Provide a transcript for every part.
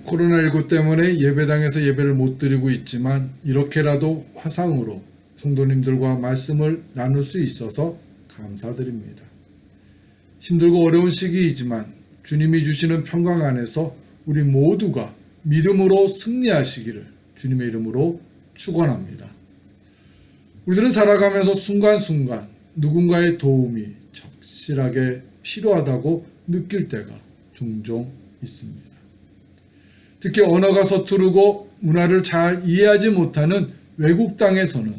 코로나19 때문에 예배당에서 예배를 못 드리고 있지만 이렇게라도 화상으로 성도님들과 말씀을 나눌 수 있어서 감사드립니다. 힘들고 어려운 시기이지만 주님이 주시는 평강 안에서 우리 모두가 믿음으로 승리하시기를 주님의 이름으로 축원합니다. 우리들은 살아가면서 순간순간 누군가의 도움이 적실하게 필요하다고 느낄 때가 종종 있습니다. 특히 언어가 서투르고 문화를 잘 이해하지 못하는 외국 땅에서는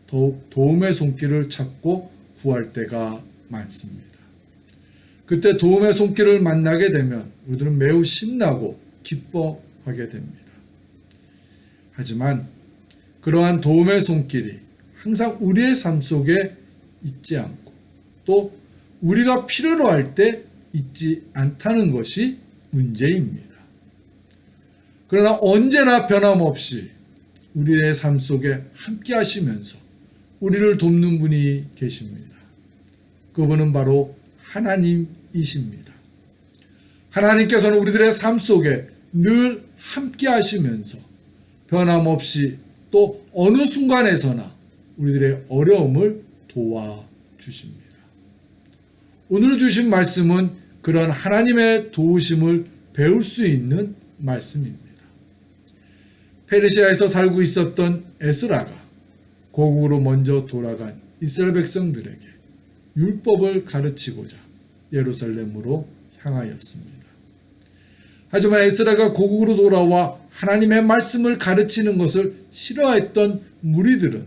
더욱 도움의 손길을 찾고 구할 때가 많습니다. 그때 도움의 손길을 만나게 되면 우리들은 매우 신나고 기뻐하게 됩니다. 하지만 그러한 도움의 손길이 항상 우리의 삶 속에 있지 않고 또 우리가 필요로 할 때 있지 않다는 것이 문제입니다. 그러나 언제나 변함없이 우리의 삶 속에 함께 하시면서 우리를 돕는 분이 계십니다. 그분은 바로 하나님이십니다. 하나님께서는 우리들의 삶 속에 늘 함께 하시면서 변함없이 또 어느 순간에서나 우리들의 어려움을 도와주십니다. 오늘 주신 말씀은 그런 하나님의 도우심을 배울 수 있는 말씀입니다. 페르시아에서 살고 있었던 에스라가 고국으로 먼저 돌아간 이스라엘 백성들에게 율법을 가르치고자 예루살렘으로 향하였습니다. 하지만 에스라가 고국으로 돌아와 하나님의 말씀을 가르치는 것을 싫어했던 무리들은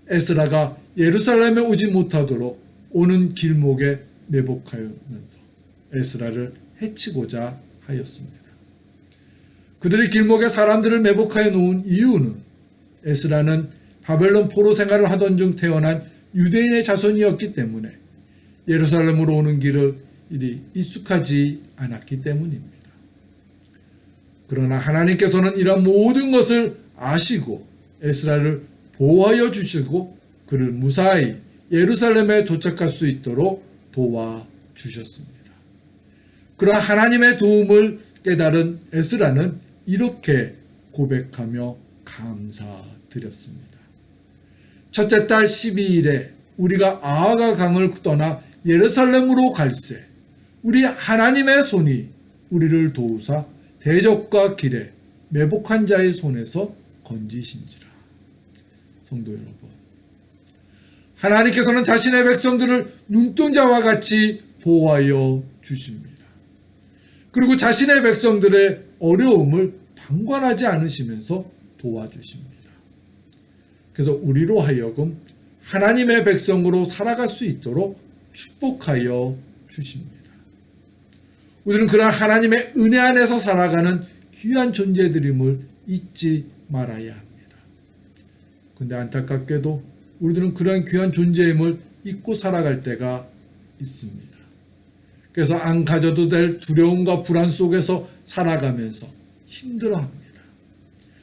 에스라가 예루살렘에 오지 못하도록 오는 길목에 매복하면서 에스라를 해치고자 하였습니다. 그들이 길목에 사람들을 매복하여 놓은 이유는 에스라는 바벨론 포로 생활을 하던 중 태어난 유대인의 자손이었기 때문에 예루살렘으로 오는 길을 이리 익숙하지 않았기 때문입니다. 그러나 하나님께서는 이런 모든 것을 아시고 에스라를 보호하여 주시고 그를 무사히 예루살렘에 도착할 수 있도록 도와주셨습니다. 그러나 하나님의 도움을 깨달은 에스라는 이렇게 고백하며 감사드렸습니다. 첫째 달 12일에 우리가 아하가 강을 떠나 예루살렘으로 갈새 우리 하나님의 손이 우리를 도우사 대적과 길에 매복한 자의 손에서 건지신지라. 성도 여러분, 하나님께서는 자신의 백성들을 눈동자와 같이 보호하여 주십니다. 그리고 자신의 백성들의 어려움을 방관하지 않으시면서 도와주십니다. 그래서 우리로 하여금 하나님의 백성으로 살아갈 수 있도록 축복하여 주십니다. 우리는 그러한 하나님의 은혜 안에서 살아가는 귀한 존재들임을 잊지 말아야 합니다. 그런데 안타깝게도 우리들은 그러한 귀한 존재임을 잊고 살아갈 때가 있습니다. 그래서 안 가져도 될 두려움과 불안 속에서 살아가면서 힘들어합니다.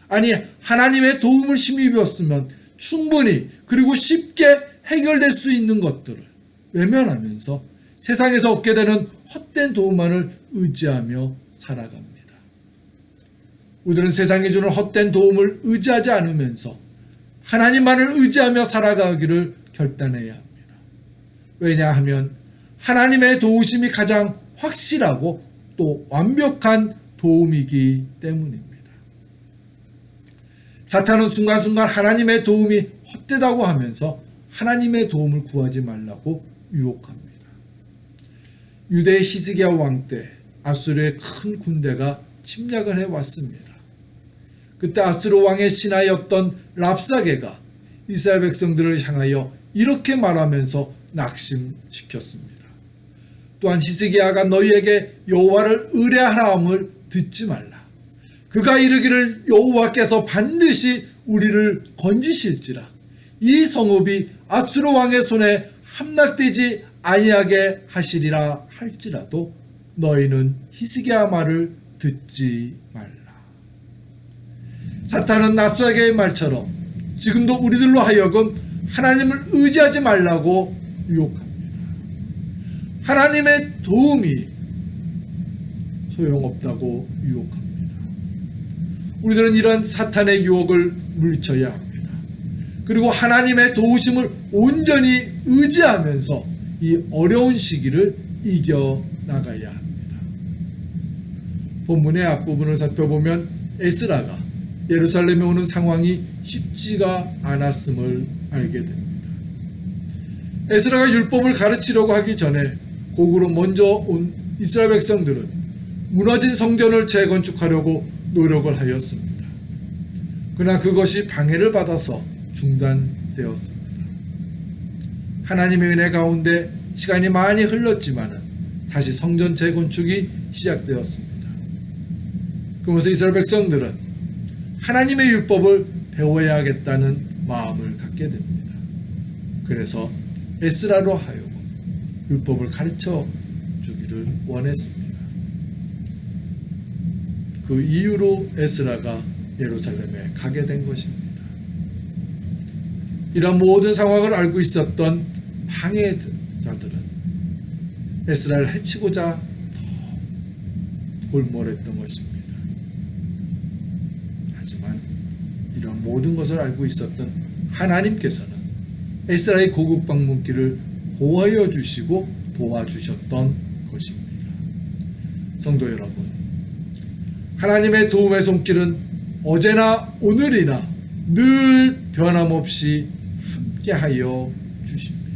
아니, 하나님의 도움을 힘입었으면 충분히 그리고 쉽게 해결될 수 있는 것들을 외면하면서 세상에서 얻게 되는 헛된 도움만을 의지하며 살아갑니다. 우리들은 세상이 주는 헛된 도움을 의지하지 않으면서 하나님만을 의지하며 살아가기를 결단해야 합니다. 왜냐하면 하나님의 도우심이 가장 확실하고 또 완벽한 도움이기 때문입니다. 사탄은 순간순간 하나님의 도움이 헛되다고 하면서 하나님의 도움을 구하지 말라고 유혹합니다. 유대의 히스기야 왕 때 아수르의 큰 군대가 침략을 해왔습니다. 그때 아수르 왕의 신하였던 랍사게가 이스라엘 백성들을 향하여 이렇게 말하면서 낙심시켰습니다. 또한 히스기야가 너희에게 여호와를 의뢰하라 함을 듣지 말라. 그가 이르기를 여호와께서 반드시 우리를 건지실지라. 이 성읍이 아수르 왕의 손에 함락되지 아니하게 하시리라 할지라도 너희는 히스기야 말을 듣지 말라. 사탄은 랍사게의 말처럼 지금도 우리들로 하여금 하나님을 의지하지 말라고 유혹합니다. 하나님의 도움이 소용없다고 유혹합니다. 우리들은 이런 사탄의 유혹을 물리쳐야 합니다. 그리고 하나님의 도우심을 온전히 의지하면서 이 어려운 시기를 이겨나가야 합니다. 본문의 앞부분을 살펴보면 에스라가 예루살렘에 오는 상황이 쉽지가 않았음을 알게 됩니다. 에스라가 율법을 가르치려고 하기 전에 고구로 먼저 온 이스라엘 백성들은 무너진 성전을 재건축하려고 노력을 하였습니다. 그러나 그것이 방해를 받아서 중단되었습니다. 하나님의 은혜 가운데 시간이 많이 흘렀지만은 다시 성전 재건축이 시작되었습니다. 그러면서 이스라엘 백성들은 하나님의 율법을 배워야겠다는 마음을 갖게 됩니다. 그래서 에스라로 하여금 율법을 가르쳐 주기를 원했습니다. 그 이유로 에스라가 예루살렘에 가게 된 것입니다. 이런 모든 상황을 알고 있었던 방해자들은 에스라를 해치고자 더 골몰했던 것입니다. 하지만 이런 모든 것을 알고 있었던 하나님께서는 에스라의 고국 방문길을 보호하여 주시고 도와주셨던 것입니다. 성도 여러분, 하나님의 도움의 손길은 어제나 오늘이나 늘 변함없이 함께하여 주십니다.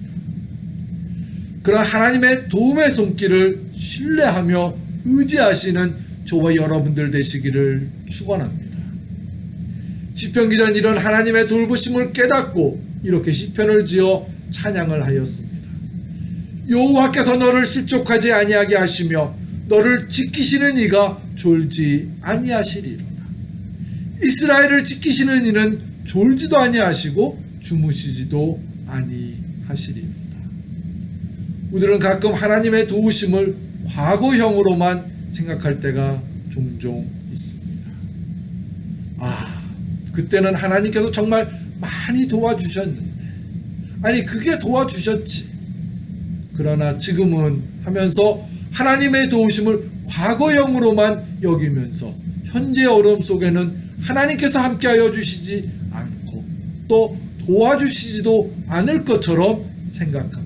그런 하나님의 도움의 손길을 신뢰하며 의지하시는 저와 여러분들 되시기를 축원합니다. 시편 기자는 이런 하나님의 돌보심을 깨닫고 이렇게 시편을 지어 찬양을 하였습니다. 여호와께서 너를 실족하지 아니하게 하시며 너를 지키시는 이가 졸지 아니하시리로다. 이스라엘을 지키시는 이는 졸지도 아니하시고 주무시지도 아니하시리로다. 우리들은 가끔 하나님의 도우심을 과거형으로만 생각할 때가 종종 있습니다. 그때는 하나님께서 정말 많이 도와주셨는데, 아니 그게 도와주셨지. 그러나 지금은 하면서 하나님의 도우심을 과거형으로만 여기면서 현재의 어려움 속에는 하나님께서 함께하여 주시지 않고 또 도와주시지도 않을 것처럼 생각합니다.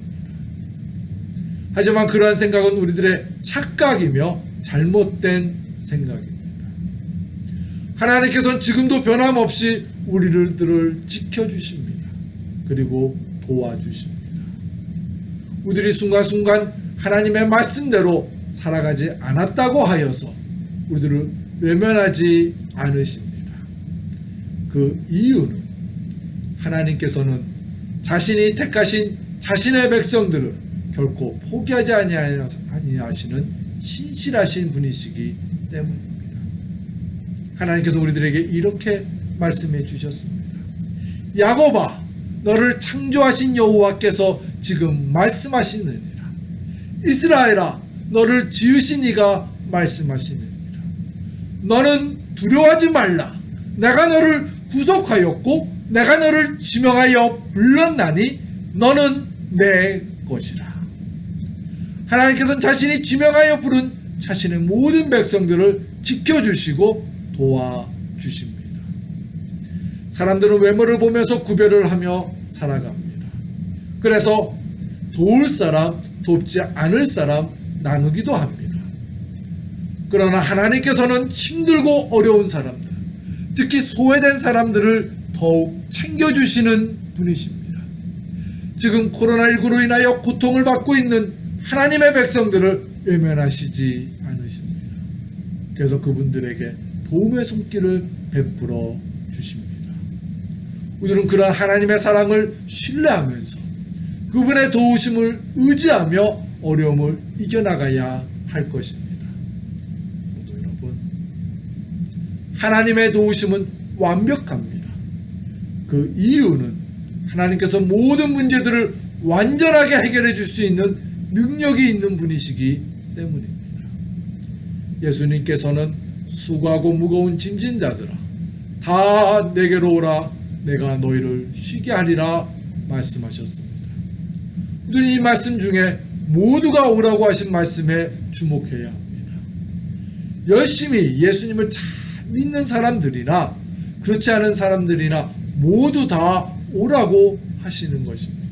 하지만 그러한 생각은 우리들의 착각이며 잘못된 생각입니다. 하나님께서는 지금도 변함없이 우리들을 지켜주십니다. 그리고 도와주십니다. 우리들이 순간순간 하나님의 말씀대로 살아가지 않았다고 하여서 우리들을 외면하지 않으십니다. 그 이유는 하나님께서는 자신이 택하신 자신의 백성들을 결코 포기하지 아니하시는 신실하신 분이시기 때문입니다. 하나님께서 우리들에게 이렇게 말씀해 주셨습니다. 야곱아, 너를 창조하신 여호와께서 지금 말씀하시느니라. 이스라엘아, 너를 지으신 이가 말씀하시느니라. 너는 두려워하지 말라. 내가 너를 구속하였고 내가 너를 지명하여 불렀나니 너는 내 것이라. 하나님께서는 자신이 지명하여 부른 자신의 모든 백성들을 지켜주시고 도와주십니다. 사람들은 외모를 보면서 구별을 하며 살아갑니다. 그래서 도울 사람, 돕지 않을 사람 나누기도 합니다. 그러나 하나님께서는 힘들고 어려운 사람들, 특히 소외된 사람들을 더욱 챙겨주시는 분이십니다. 지금 코로나19로 인하여 고통을 받고 있는 하나님의 백성들을 외면하시지 않으십니다. 그래서 그분들에게 도움의 손길을 베풀어 주십니다. 우리는 그런 하나님의 사랑을 신뢰하면서 그분의 도우심을 의지하며 어려움을 이겨나가야 할 것입니다. 성도 여러분, 하나님의 도우심은 완벽합니다. 그 이유는 하나님께서 모든 문제들을 완전하게 해결해 줄 수 있는 능력이 있는 분이시기 때문입니다. 예수님께서는 수고하고 무거운 짐진 자들아 다 내게로 오라 내가 너희를 쉬게 하리라 말씀하셨습니다. 우리는 이 말씀 중에 모두가 오라고 하신 말씀에 주목해야 합니다. 열심히 예수님을 잘 믿는 사람들이나 그렇지 않은 사람들이나 모두 다 오라고 하시는 것입니다.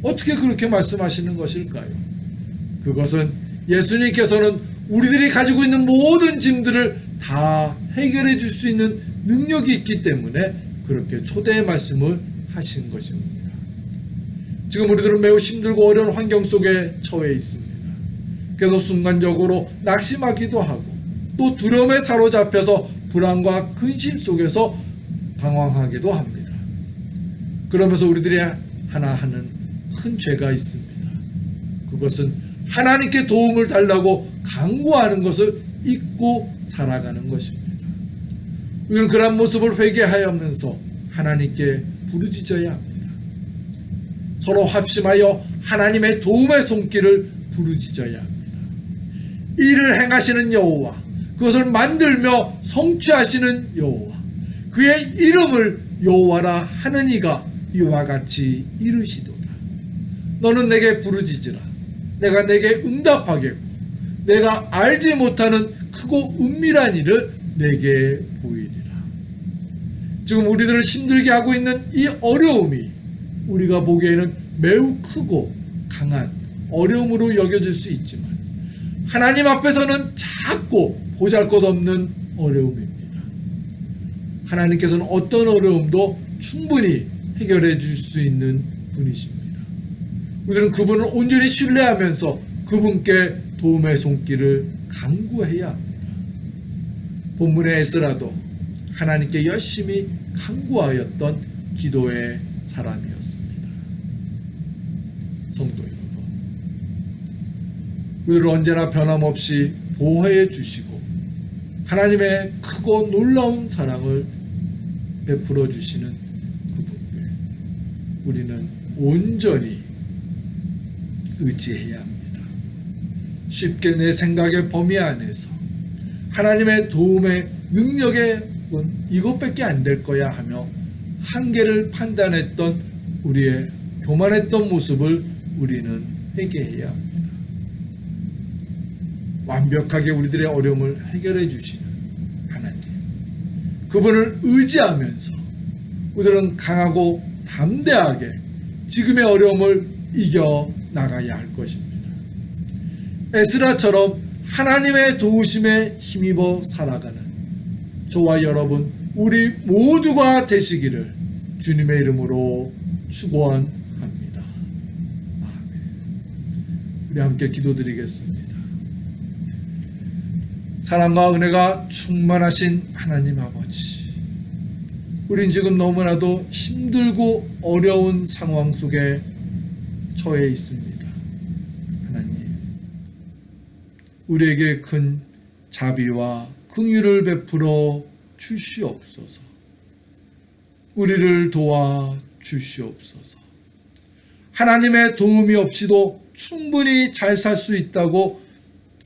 어떻게 그렇게 말씀하시는 것일까요? 그것은 예수님께서는 우리들이 가지고 있는 모든 짐들을 다 해결해 줄 수 있는 능력이 있기 때문에 그렇게 초대의 말씀을 하신 것입니다. 지금 우리들은 매우 힘들고 어려운 환경 속에 처해 있습니다. 그래서 순간적으로 낙심하기도 하고 또 두려움에 사로잡혀서 불안과 근심 속에서 방황하기도 합니다. 그러면서 우리들이 하나 하는 큰 죄가 있습니다. 그것은 하나님께 도움을 달라고 간구하는 것을 잊고 살아가는 것입니다. 우리는 그런 모습을 회개하면서 하나님께 부르짖어야 합니다. 서로 합심하여 하나님의 도움의 손길을 부르짖어야 합니다. 이를 행하시는 여호와, 그것을 만들며 성취하시는 여호와, 그의 이름을 여호와라 하는 이가 이와 같이 이르시도다. 너는 내게 부르짖으라. 내가 내게 응답하겠고 내가 알지 못하는 크고 은밀한 일을 내게 보이리라. 지금 우리들을 힘들게 하고 있는 이 어려움이 우리가 보기에는 매우 크고 강한 어려움으로 여겨질 수 있지만 하나님 앞에서는 작고 보잘것없는 어려움입니다. 하나님께서는 어떤 어려움도 충분히 해결해 줄 수 있는 분이십니다. 우리는 그분을 온전히 신뢰하면서 그분께 도움의 손길을 간구해야 합니다. 본문의 에스라도 하나님께 열심히 간구하였던 기도의 사람이었습니다. 성도 여러분, 우리를 언제나 변함없이 보호해 주시고 하나님의 크고 놀라운 사랑을 베풀어 주시는 그분께 우리는 온전히 의지해야 합니다. 쉽게 내 생각의 범위 안에서 하나님의 도움의 능력에 이것밖에 안 될 거야 하며 한계를 판단했던 우리의 교만했던 모습을 우리는 회개해야 합니다. 완벽하게 우리들의 어려움을 해결해 주시는 하나님, 그분을 의지하면서 우리들은 강하고 담대하게 지금의 어려움을 이겨 나가야 할 것입니다. 에스라처럼 하나님의 도우심에 힘입어 살아가는 저와 여러분 우리 모두가 되시기를 주님의 이름으로 축원합니다. 아멘. 우리 함께 기도드리겠습니다. 사랑과 은혜가 충만하신 하나님 아버지, 우린 지금 너무나도 힘들고 어려운 상황 속에 처해 있습니다. 하나님, 우리에게 큰 자비와 긍휼을 베풀어 주시옵소서. 우리를 도와 주시옵소서. 하나님의 도움이 없이도 충분히 잘 살 수 있다고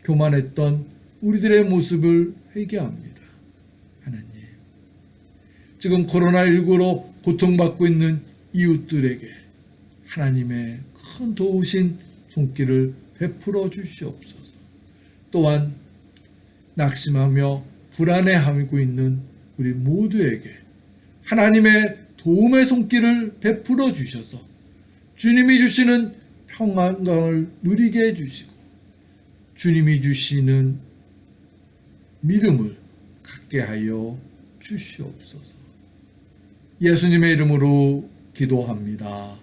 교만했던 우리들의 모습을 회개합니다. 하나님, 지금 코로나19로 고통받고 있는 이웃들에게 하나님의 큰 도우신 손길을 베풀어 주시옵소서. 또한 낙심하며 불안해하고 있는 우리 모두에게 하나님의 도움의 손길을 베풀어 주셔서 주님이 주시는 평안을 누리게 해주시고 주님이 주시는 믿음을 갖게 하여 주시옵소서. 예수님의 이름으로 기도합니다.